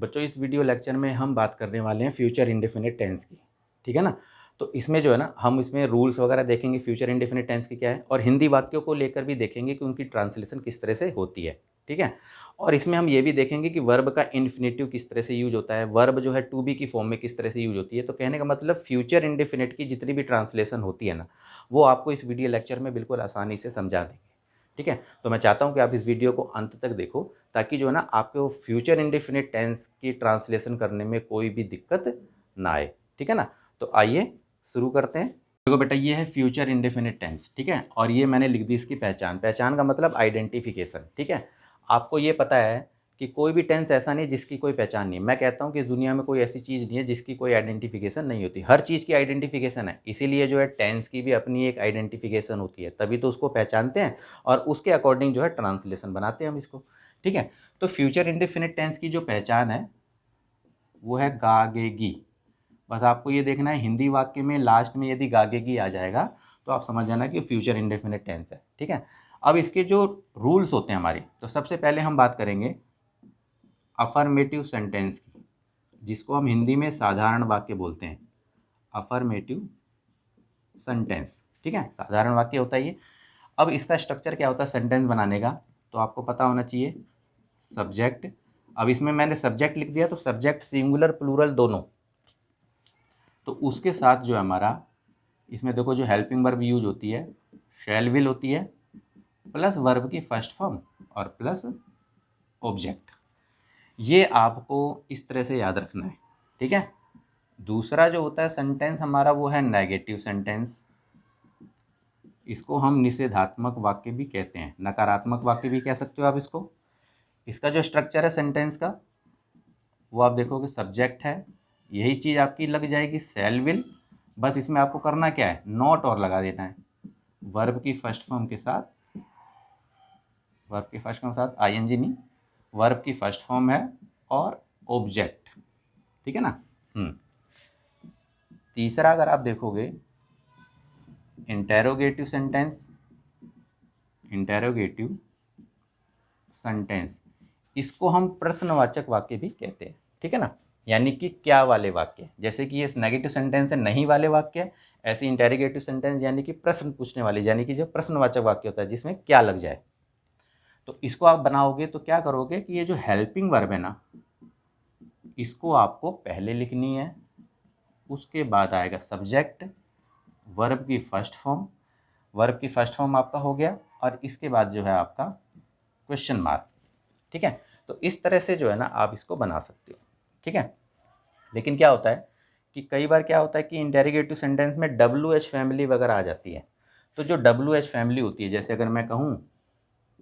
बच्चों इस video lecture में हम बात करने वाले हैं फ्यूचर इंडेफिनिट टेंस की, ठीक है ना। तो इसमें जो है ना हम इसमें रूल्स वगैरह देखेंगे फ्यूचर इंडेफिनिट टेंस की क्या है, और हिंदी वाक्यों को लेकर भी देखेंगे कि उनकी ट्रांसलेशन किस तरह से होती है, ठीक है। और इसमें हम ये भी देखेंगे कि वर्ब का इन्फिनेटिव किस तरह से यूज होता है, वर्ब जो है टू बी की फॉर्म में किस तरह से यूज होती है। तो कहने का मतलब फ्यूचर इंडेफिनिट की जितनी भी ट्रांसलेशन होती है ना, वो आपको इस वीडियो लेक्चर में बिल्कुल आसानी से समझा देंगे, ठीक है। तो मैं चाहता हूँ कि आप इस वीडियो को अंत तक देखो, ताकि जो है ना आपको फ्यूचर इंडेफिनिट टेंस की ट्रांसलेशन करने में कोई भी दिक्कत ना आए, ठीक है ना। तो आइए शुरू करते हैं। देखो बेटा, ये है फ्यूचर इंडेफिनिट टेंस, ठीक है। और ये मैंने लिख दी इसकी पहचान, पहचान का मतलब आइडेंटिफिकेशन, ठीक है। आपको ये पता है कि कोई भी टेंस ऐसा नहीं जिसकी कोई पहचान नहीं है। मैं कहता हूँ कि इस दुनिया में कोई ऐसी चीज़ नहीं है जिसकी कोई आइडेंटिफिकेशन नहीं होती, हर चीज़ की आइडेंटिफिकेशन है। इसीलिए जो है टेंस की भी अपनी एक आइडेंटिफिकेशन होती है, तभी तो उसको पहचानते हैं और उसके अकॉर्डिंग जो है ट्रांसलेशन बनाते हैं हम इसको, ठीक है। तो फ्यूचर इंडेफिनिट टेंस की जो पहचान है वो है गागेगी। बस आपको ये देखना है हिंदी वाक्य में लास्ट में यदि गागेगी आ जाएगा तो आप समझ जाना कि फ्यूचर इंडेफिनिट टेंस है, ठीक है। अब इसके जो रूल्स होते हैं हमारे, तो सबसे पहले हम बात करेंगे अफर्मेटिव सेंटेंस की, जिसको हम हिंदी में साधारण वाक्य बोलते हैं, अफर्मेटिव सेंटेंस, ठीक है। साधारण वाक्य होता है ये। अब इसका स्ट्रक्चर क्या होता है सेंटेंस बनाने का, तो आपको पता होना चाहिए सब्जेक्ट। अब इसमें मैंने सब्जेक्ट लिख दिया, तो सब्जेक्ट सिंगुलर प्लूरल दोनों। तो उसके साथ जो है हमारा इसमें देखो जो हेल्पिंग वर्ब यूज होती है शैल विल होती है, प्लस वर्ब की फर्स्ट फॉर्म और प्लस ऑब्जेक्ट। ये आपको इस तरह से याद रखना है, ठीक है। दूसरा जो होता है सेंटेंस हमारा वो है नेगेटिव सेंटेंस। इसको हम निषेधात्मक वाक्य भी कहते हैं, नकारात्मक वाक्य भी कह सकते हो आप इसको। इसका जो स्ट्रक्चर है सेंटेंस का वो आप देखोगे सब्जेक्ट है, यही चीज़ आपकी लग जाएगी शैल विल, बस इसमें आपको करना क्या है नॉट और लगा देना है वर्ब की फर्स्ट फॉर्म के साथ, वर्ब की फर्स्ट फॉर्म के साथ आईएनजी नहीं, वर्ब की फर्स्ट फॉर्म है और ऑब्जेक्ट, ठीक है ना। तीसरा अगर आप देखोगे इंटेरोगेटिव सेंटेंस, इंटेरोगेटिव सेंटेंस इसको हम प्रश्नवाचक वाक्य भी कहते हैं, ठीक है ना। यानी कि क्या वाले वाक्य, जैसे कि ये नेगेटिव सेंटेंस है नहीं वाले वाक्य, ऐसे इंटेरोगेटिव सेंटेंस यानी कि प्रश्न पूछने वाले, यानी कि जो प्रश्नवाचक वाक्य होता है जिसमें क्या लग जाए। तो इसको आप बनाओगे तो क्या करोगे कि ये जो हेल्पिंग वर्ब है ना, इसको आपको पहले लिखनी है, उसके बाद आएगा सब्जेक्ट, वर्ब की फर्स्ट फॉर्म, वर्ब की फर्स्ट फॉर्म आपका हो गया, और इसके बाद जो है आपका क्वेश्चन मार्क, ठीक है। तो इस तरह से जो है ना आप इसको बना सकते हो, ठीक है। लेकिन क्या होता है कि कई बार क्या होता है कि इंटेरोगेटिव सेंटेंस में WH फैमिली वगैरह आ जाती है। तो जो WH फैमिली होती है, जैसे अगर मैं कहूँ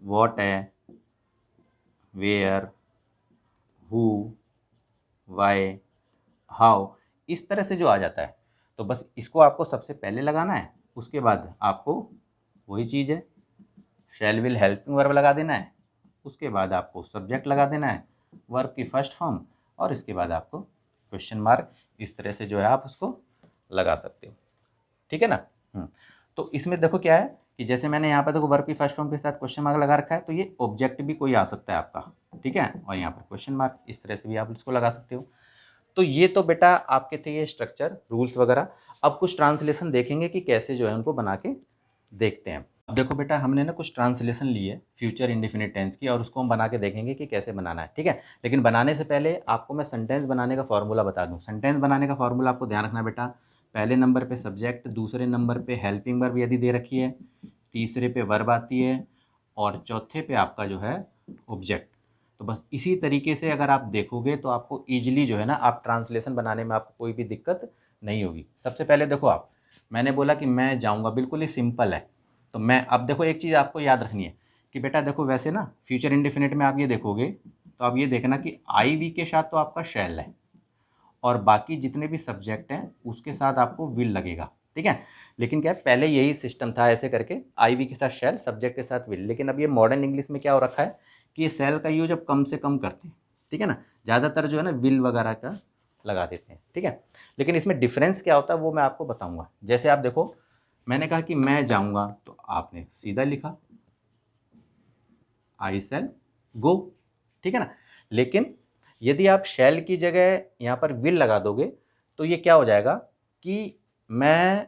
वॉट है, वेयर, हु, वाई, हाउ, इस तरह से जो आ जाता है, तो बस इसको आपको सबसे पहले लगाना है, उसके बाद आपको वही चीज़ है शैल विल हेल्पिंग वर्ब लगा देना है, उसके बाद आपको सब्जेक्ट लगा देना है, वर्ब की फर्स्ट फॉर्म, और इसके बाद आपको क्वेश्चन मार्क। इस तरह से जो है आप उसको लगा सकते हो, ठीक है ना। तो इसमें देखो क्या है कि जैसे मैंने यहाँ पर देखो वर्ब की फर्स्ट फॉर्म के साथ क्वेश्चन मार्क लगा रखा है, तो ये ऑब्जेक्ट भी कोई आ सकता है आपका, ठीक है, और यहाँ पर क्वेश्चन मार्क, इस तरह से भी आप इसको लगा सकते हो। तो ये तो बेटा आपके थे ये स्ट्रक्चर रूल्स वगैरह। अब कुछ ट्रांसलेशन देखेंगे कि कैसे जो है उनको बना के देखते हैं। अब देखो बेटा हमने ना कुछ ट्रांसलेशन ली है फ्यूचर इंडेफिनिट टेंस की, और उसको हम बना के देखेंगे कि कैसे बनाना है, ठीक है। लेकिन बनाने से पहले आपको मैं सेंटेंस बनाने का फॉर्मूला बता दूं। सेंटेंस बनाने का फॉर्मूला आपको ध्यान रखना बेटा, पहले नंबर पे सब्जेक्ट, दूसरे नंबर पे हेल्पिंग वर्ब यदि दे रखी है, तीसरे पे वर्ब आती है, और चौथे पे आपका जो है ऑब्जेक्ट। तो बस इसी तरीके से अगर आप देखोगे तो आपको ईजिली जो है ना आप ट्रांसलेशन बनाने में आपको कोई भी दिक्कत नहीं होगी। सबसे पहले देखो आप, मैंने बोला कि मैं जाऊँगा, बिल्कुल ही सिंपल है। तो मैं अब देखो एक चीज़ आपको याद रखनी है कि बेटा देखो वैसे ना फ्यूचर इंडेफिनिट में आप ये देखोगे तो आप ये देखना कि आई वी के साथ तो आपका शैल है, और बाकी जितने भी सब्जेक्ट हैं उसके साथ आपको विल लगेगा, ठीक है। लेकिन क्या है पहले यही सिस्टम था ऐसे करके, आई वी के साथ शैल, सब्जेक्ट के साथ विल। लेकिन अब ये मॉडर्न इंग्लिश में क्या हो रखा है कि ये शैल का यूज अब कम से कम करते हैं, ठीक है ना। ज़्यादातर जो है ना विल वगैरह का लगा देते हैं, ठीक है। लेकिन इसमें डिफरेंस क्या होता है वो मैं आपको बताऊँगा। जैसे आप देखो मैंने कहा कि मैं जाऊँगा, तो आपने सीधा लिखा आई शैल गो, ठीक है ना। लेकिन यदि आप शैल की जगह यहाँ पर विल लगा दोगे तो ये क्या हो जाएगा कि मैं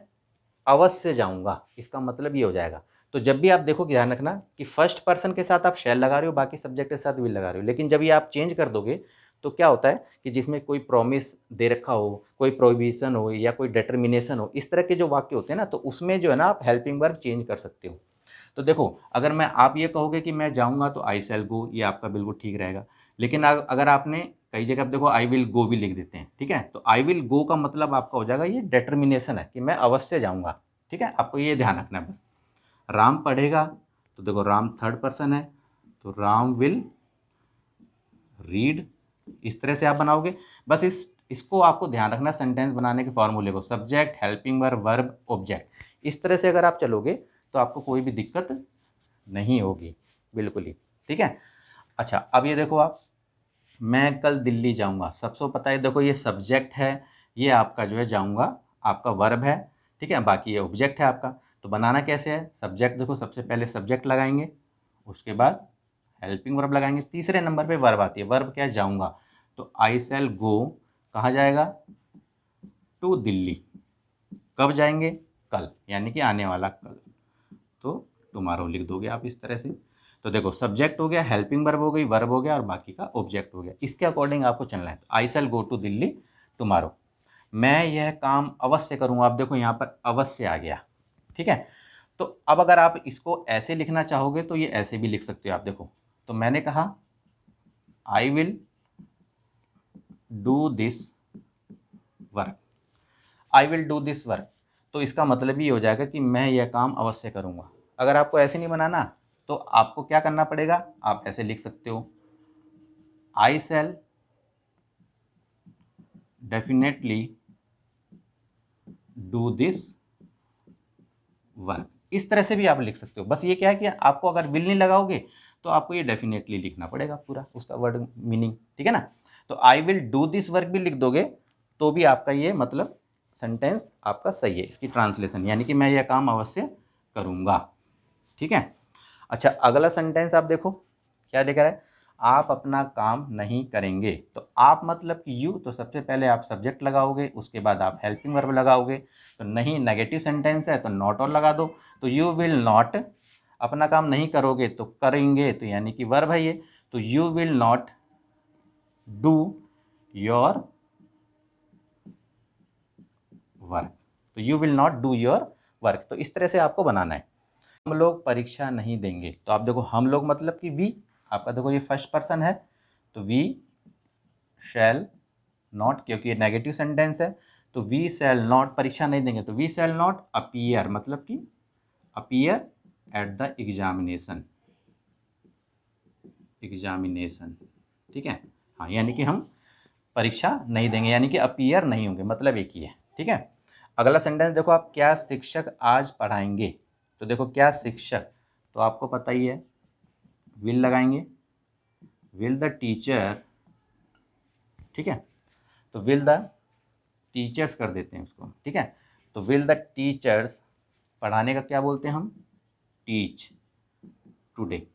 अवश्य जाऊँगा, इसका मतलब ये हो जाएगा। तो जब भी आप देखो, ध्यान रखना कि फर्स्ट पर्सन के साथ आप शैल लगा रहे हो, बाकी सब्जेक्ट के साथ विल लगा रहे हो, लेकिन जब ये आप चेंज कर दोगे तो क्या होता है कि जिसमें कोई प्रॉमिस दे रखा हो, कोई प्रोहिबिशन हो या कोई डिटर्मिनेशन हो, इस तरह के जो वाक्य होते हैं ना, तो उसमें जो है ना आप हेल्पिंग वर्ब चेंज कर सकते हो। तो देखो, अगर मैं आप ये कहोगे कि मैं जाऊँगा तो आई शैल गो, ये आपका बिल्कुल ठीक रहेगा। लेकिन अगर आपने कई जगह आप देखो आई विल गो भी लिख देते हैं, ठीक है? तो आई विल गो का मतलब आपका हो जाएगा ये डिटर्मिनेशन है कि मैं अवश्य जाऊँगा, ठीक है? आपको ये ध्यान रखना है बस। राम पढ़ेगा, तो देखो राम थर्ड पर्सन है, तो राम विल रीड, इस तरह से आप बनाओगे। बस इसको आपको ध्यान रखना सेंटेंस बनाने के फॉर्मूले को, subject, helping verb, verb, object, इस तरह से अगर आप चलोगे तो आपको कोई भी दिक्कत नहीं होगी, बिल्कुल ही, ठीक है? अच्छा, अब ये देखो आप, मैं कल दिल्ली जाऊंगा, सबको पता है, देखो ये सब्जेक्ट है, ये आपका जो है जाऊंगा आपका वर्ब है, ठीक है? बाकी ये ऑब्जेक्ट है आपका। तो बनाना कैसे है? सब्जेक्ट देखो, सबसे पहले सब्जेक्ट लगाएंगे, उसके बाद हेल्पिंग वर्ब लगाएंगे, तीसरे नंबर पे वर्ब आती है। वर्ब क्या है? जाऊंगा। तो आई शैल गो, कहाँ जाएगा? टू दिल्ली। कब जाएंगे? कल, यानी कि आने वाला कल। तो टुमारो लिख दोगे आप इस तरह से। तो देखो, सब्जेक्ट हो गया, हेल्पिंग वर्ब हो गई, वर्ब हो गया और बाकी का ऑब्जेक्ट हो गया। इसके अकॉर्डिंग आपको चलना है। आई शैल गो टू दिल्ली टुमारो, मैं यह काम अवश्य करूँगा। आप देखो यहाँ पर अवश्य आ गया, ठीक है? तो अब अगर आप इसको ऐसे लिखना चाहोगे तो ये ऐसे भी लिख सकते हो आप। देखो, तो मैंने कहा I will do this work, I will do this work, तो इसका मतलब ये हो जाएगा कि मैं यह काम अवश्य करूँगा। अगर आपको ऐसे नहीं बनाना तो आपको क्या करना पड़ेगा? आप ऐसे लिख सकते हो, आई शैल डेफिनेटली डू दिस वर्क, इस तरह से भी आप लिख सकते हो। बस ये क्या है कि आपको अगर विल नहीं लगाओगे तो आपको ये डेफिनेटली लिखना पड़ेगा पूरा उसका वर्ड मीनिंग, ठीक है ना? तो I will do this work भी लिख दोगे तो भी आपका ये मतलब सेंटेंस आपका सही है, इसकी ट्रांसलेशन, यानी कि मैं यह काम अवश्य करूँगा, ठीक है? अच्छा, अगला सेंटेंस आप देखो क्या लिखा है, आप अपना काम नहीं करेंगे। तो आप मतलब कि यू, तो सबसे पहले आप सब्जेक्ट लगाओगे, उसके बाद आप हेल्पिंग वर्ब लगाओगे। तो नहीं, नेगेटिव सेंटेंस है तो नॉट और लगा दो। तो यू विल नॉट, अपना काम नहीं करोगे तो करेंगे, तो यानी कि वर्ब है ये। तो you will not do your work, तो you will not do your work. तो इस तरह से आपको बनाना है। हम लोग परीक्षा नहीं देंगे, तो आप देखो हम लोग मतलब कि वी, आपका देखो ये फर्स्ट पर्सन है, तो वी शैल नॉट, क्योंकि ये नेगेटिव सेंटेंस है, तो वी शैल नॉट, परीक्षा नहीं देंगे, तो वी शैल नॉट अपीयर, मतलब कि appear at the examination, examination, ठीक है? हाँ, यानी कि हम परीक्षा नहीं देंगे, यानी कि अपीयर नहीं होंगे, मतलब एक ही है, ठीक है? अगला सेंटेंस देखो आप, क्या शिक्षक आज पढ़ाएंगे? तो देखो क्या शिक्षक, तो आपको पता ही है, विल लगाएंगे, विल द टीचर, ठीक है? तो विल द टीचर्स कर देते हैं उसको, ठीक है? तो विल द टीचर्स, पढ़ाने का क्या बोलते हैं हम? टीच टुडे,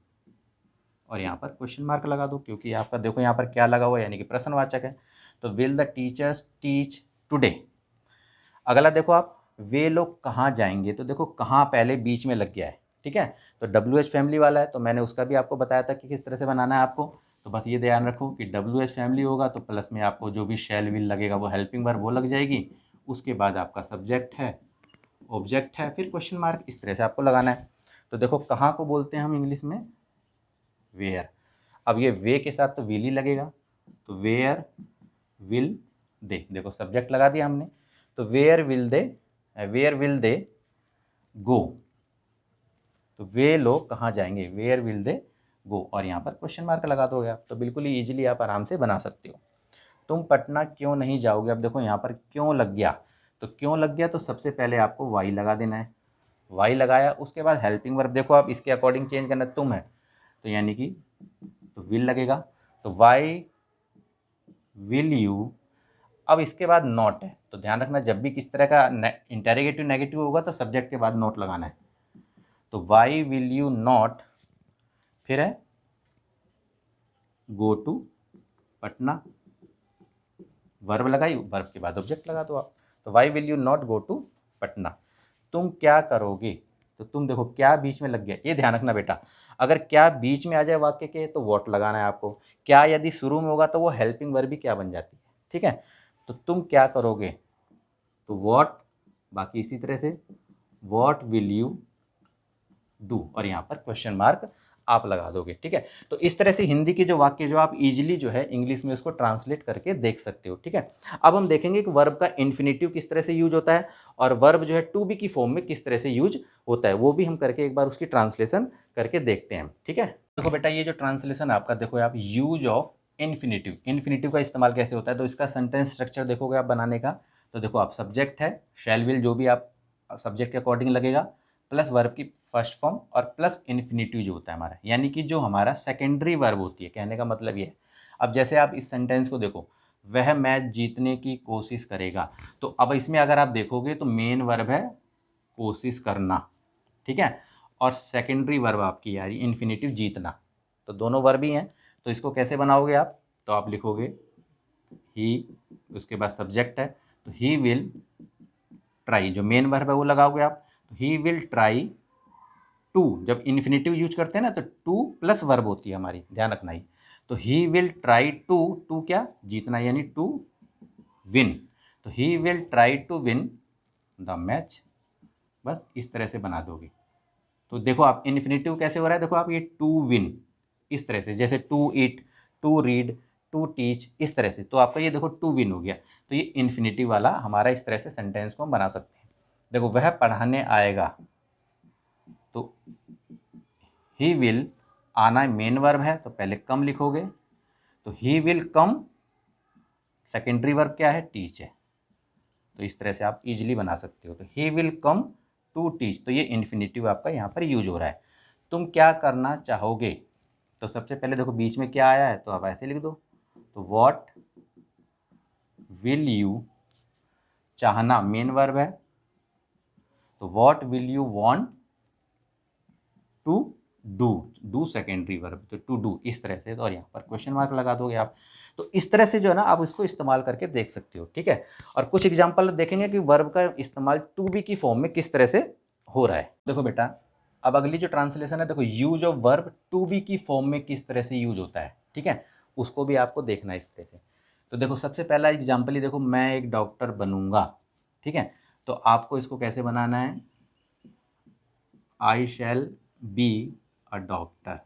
और यहाँ पर क्वेश्चन मार्क लगा दो क्योंकि आपका देखो यहाँ पर क्या लगा हुआ है, यानी कि प्रश्नवाचक है। तो will the teachers teach today. अगला देखो आप, वे लोग कहाँ जाएंगे? तो देखो कहाँ पहले बीच में लग गया है, ठीक है? तो डब्ल्यू एच फैमिली वाला है, तो मैंने उसका भी आपको बताया था कि किस तरह से बनाना है आपको। तो बस ये ध्यान रखो कि डब्ल्यू एच फैमिली होगा तो प्लस में आपको जो भी शैल विल लगेगा वो हेल्पिंग वर्ब वो लग जाएगी, उसके बाद आपका सब्जेक्ट है, ऑब्जेक्ट है, फिर क्वेश्चन मार्क, इस तरह से आपको लगाना है। तो देखो कहाँ को बोलते हैं हम इंग्लिश में? वेयर। अब ये वे के साथ तो विल ही लगेगा, तो वेयर विल दे, देखो सब्जेक्ट लगा दिया हमने। तो वेयर विल दे गो, तो वे लोग कहाँ जाएंगे? वेयर विल दे गो, और यहाँ पर क्वेश्चन मार्क लगा दोगे आप, तो बिल्कुल ही ईजिली आप आराम से बना सकते हो। तुम पटना क्यों नहीं जाओगे? अब देखो यहाँ पर क्यों लग गया, तो क्यों लग गया, तो सबसे पहले आपको वाई लगा देना है, वाई लगाया, उसके बाद हेल्पिंग वर्ब देखो आप इसके अकॉर्डिंग चेंज करना, तुम है तो यानी कि तो विल लगेगा, तो वाई विल यू। अब इसके बाद नॉट है, तो ध्यान रखना जब भी किस तरह का इंटेरोगेटिव नेगेटिव होगा तो सब्जेक्ट के बाद नॉट लगाना है। तो वाई विल यू नॉट, फिर है गो टू पटना, वर्ब लगाई, वर्ब के बाद ऑब्जेक्ट लगा दो आप। तो why will you not go to Patna, तुम क्या करोगे, तो तुम देखो क्या बीच में लग गया, ये ध्यान रखना बेटा, अगर क्या बीच में आ जाए वाक्य के तो वॉट लगाना है आपको, क्या यदि शुरू में होगा तो वो हेल्पिंग वर्ब भी क्या बन जाती है, ठीक है। तो तुम क्या करोगे, तो वॉट, बाकी इसी तरह से वॉट विल यू डू, और यहाँ पर क्वेश्चन मार्क आप लगा दोगे, ठीक है। तो इस तरह से हिंदी के जो वाक्य जो आप इजीली जो है इंग्लिश में उसको ट्रांसलेट करके देख सकते हो, ठीक है। अब हम देखेंगे कि वर्ब का इन्फिनेटिव किस तरह से यूज होता है और वर्ब जो है टू बी की फॉर्म में किस तरह से यूज होता है, वो भी हम करके एक बार उसकी ट्रांसलेशन करके देखते हैं, ठीक है। देखो बेटा, ये जो ट्रांसलेशन आपका देखो आप, यूज ऑफ इन्फिनेटिव, इन्फिनेटिव का इस्तेमाल कैसे होता है, तो इसका सेंटेंस स्ट्रक्चर देखोगे आप बनाने का, तो देखो आप सब्जेक्ट है, शैल विल जो भी आप सब्जेक्ट के अकॉर्डिंग लगेगा, प्लस वर्ब की फर्स्ट फॉर्म और प्लस इन्फिनेटिव जो होता है हमारा, यानी कि जो हमारा सेकेंडरी वर्ब होती है, कहने का मतलब ये है। अब जैसे आप इस सेंटेंस को देखो, वह मैच जीतने की कोशिश करेगा, तो अब इसमें अगर आप देखोगे तो मेन वर्ब है कोशिश करना, ठीक है, और सेकेंडरी वर्ब आपकी यार इन्फिनेटिव जीतना, तो दोनों वर्ब ही हैं। तो इसको कैसे बनाओगे आप, तो आप लिखोगे ही, उसके बाद सब्जेक्ट है, तो ही विल ट्राई, जो मेन वर्ब है वो लगाओगे आप, तो ही विल ट्राई टू, जब इन्फिनेटिव यूज करते हैं ना तो टू प्लस वर्ब होती है हमारी, ध्यान रखना ही। तो he will try to, to क्या, जीतना, यानी टू विन, तो he will try to win the match, बस इस तरह से बना दोगे। तो देखो आप इन्फिनेटिव कैसे हो रहा है, देखो आप ये टू विन इस तरह से, जैसे to eat, to read, to teach, इस तरह से, तो आपका ये देखो टू विन हो गया। तो ये इन्फिनेटिव वाला हमारा इस तरह से सेंटेंस को हम बना सकते हैं। देखो वह पढ़ाने आएगा, तो ही विल, आना मेन वर्ब है तो पहले कम लिखोगे, तो he will come, secondary verb क्या है, टीच है, तो इस तरह से आप इजीली बना सकते हो। तो he will come to teach, तो ये इन्फिनेटिव आपका यहाँ पर यूज हो रहा है। तुम क्या करना चाहोगे, तो सबसे पहले देखो बीच में क्या आया है, तो आप ऐसे लिख दो, तो व्हाट विल यू, चाहना मेन वर्ब है, तो what will you want to do, do secondary verb, तो टू डू इस तरह से, और यहाँ पर क्वेश्चन मार्क लगा दोगे आप। तो इस तरह से जो है ना आप इसको इस्तेमाल करके देख सकते हो, ठीक है। और कुछ एग्जांपल देखेंगे कि वर्ब का इस्तेमाल टू बी की फॉर्म में किस तरह से हो रहा है। देखो बेटा, अब अगली जो ट्रांसलेशन है, देखो use of verb to be की फॉर्म में किस तरह से यूज होता है, ठीक है, उसको भी आपको देखना है इस तरह से। तो देखो सबसे पहला एग्जाम्पल ही देखो, मैं एक डॉक्टर बनूंगा, ठीक है, तो आपको इसको कैसे बनाना है, आई शैल बी अ डॉक्टर,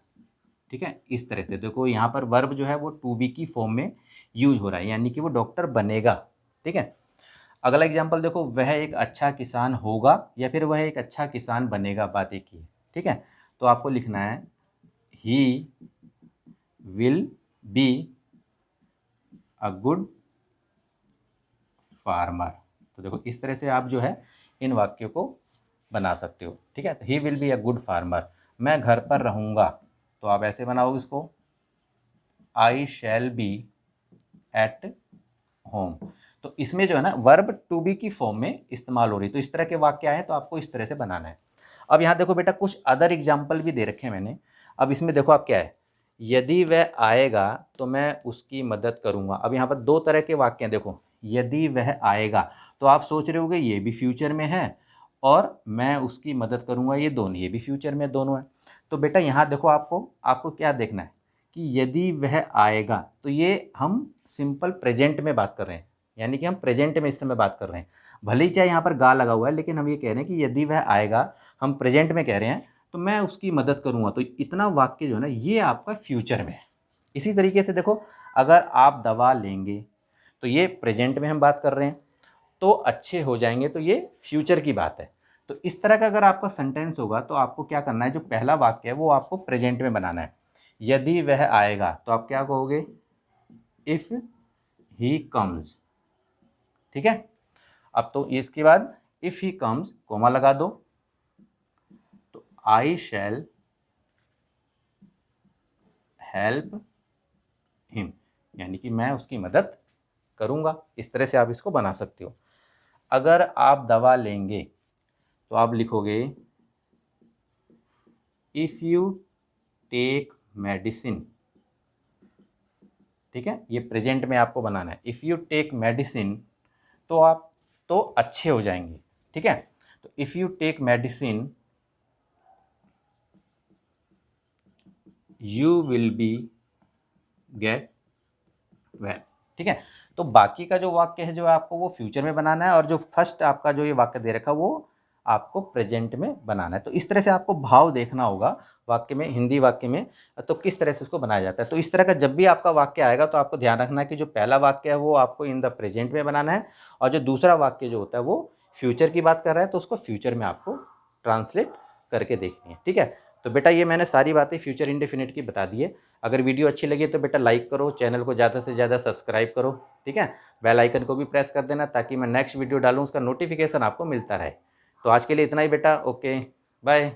ठीक है, इस तरह से। देखो यहाँ पर वर्ब जो है वो टू बी की फॉर्म में यूज हो रहा है, यानी कि वो डॉक्टर बनेगा, ठीक है। अगला एग्जांपल देखो, वह एक अच्छा किसान होगा या फिर वह एक अच्छा किसान बनेगा, बात एक ही है, ठीक है। तो आपको लिखना है he will be a good farmer, तो देखो इस तरह से आप जो है इन वाक्यों को बना सकते हो, ठीक है। तो he will be a good farmer, मैं घर पर रहूँगा, तो आप ऐसे बनाओगे इसको, आई शैल बी एट होम। तो इसमें जो है ना वर्ब टू बी की फॉर्म में इस्तेमाल हो रही, तो इस तरह के वाक्य आए तो आपको इस तरह से बनाना है। अब यहाँ देखो बेटा, कुछ अदर एग्जाम्पल भी दे रखे हैं मैंने। अब इसमें देखो आप क्या है, यदि वह आएगा तो मैं उसकी मदद करूँगा। अब यहाँ पर दो तरह के वाक्य हैं, देखो यदि वह आएगा, तो आप सोच रहे होगे ये भी फ्यूचर में है, और मैं उसकी मदद करूँगा ये दोनों, ये भी फ्यूचर में दोनों है। तो बेटा यहाँ देखो आपको आपको क्या देखना है कि यदि वह आएगा, तो ये हम सिंपल प्रेजेंट में बात कर रहे हैं, यानी कि हम प्रेजेंट में इस समय बात कर रहे हैं। भले ही चाहे यहाँ पर गा लगा हुआ है, लेकिन हम ये कह रहे हैं कि यदि वह आएगा, हम प्रेजेंट में कह रहे हैं, तो मैं उसकी मदद करूँगा। तो इतना वाक्य जो है ना ये आपका फ्यूचर में है। इसी तरीके से देखो, अगर आप दवा लेंगे, तो ये प्रेजेंट में हम बात कर रहे हैं, तो अच्छे हो जाएंगे, तो ये फ्यूचर की बात है। तो इस तरह का अगर आपका सेंटेंस होगा तो आपको क्या करना है, जो पहला वाक्य है वो आपको प्रेजेंट में बनाना है। यदि वह आएगा तो आप क्या कहोगे, इफ ही कम्स, ठीक है। अब तो इसके बाद इफ ही कम्स कोमा लगा दो, तो आई शैल हेल्प हिम, यानी कि मैं उसकी मदद करूंगा। इस तरह से आप इसको बना सकते हो। अगर आप दवा लेंगे तो आप लिखोगे इफ यू टेक मेडिसिन, ठीक है, ये प्रेजेंट में आपको बनाना है। इफ़ यू टेक मेडिसिन, तो आप तो अच्छे हो जाएंगे, ठीक है। तो if you take medicine you will be get well, ठीक है। तो बाकी का जो वाक्य है जो आपको वो फ्यूचर में बनाना है, और जो फर्स्ट आपका जो ये वाक्य दे रखा है वो आपको प्रेजेंट में बनाना है। तो इस तरह से आपको भाव देखना होगा वाक्य में, हिंदी वाक्य में, तो किस तरह से उसको बनाया जाता है। तो इस तरह का जब भी आपका वाक्य आएगा तो आपको ध्यान रखना है कि जो पहला वाक्य है वो आपको इन द प्रेजेंट में बनाना है, और जो दूसरा वाक्य जो होता है वो फ्यूचर की बात कर रहा है तो उसको फ्यूचर में आपको ट्रांसलेट करके देखनी है, ठीक है। तो बेटा ये मैंने सारी बातें फ्यूचर इंडेफिनिट की बता दी है। अगर वीडियो अच्छी लगी तो बेटा लाइक करो, चैनल को ज़्यादा से ज़्यादा सब्सक्राइब करो, ठीक है। बेल आइकन को भी प्रेस कर देना ताकि मैं नेक्स्ट वीडियो डालूँ उसका नोटिफिकेशन आपको मिलता रहे। तो आज के लिए इतना ही बेटा, ओके बाय।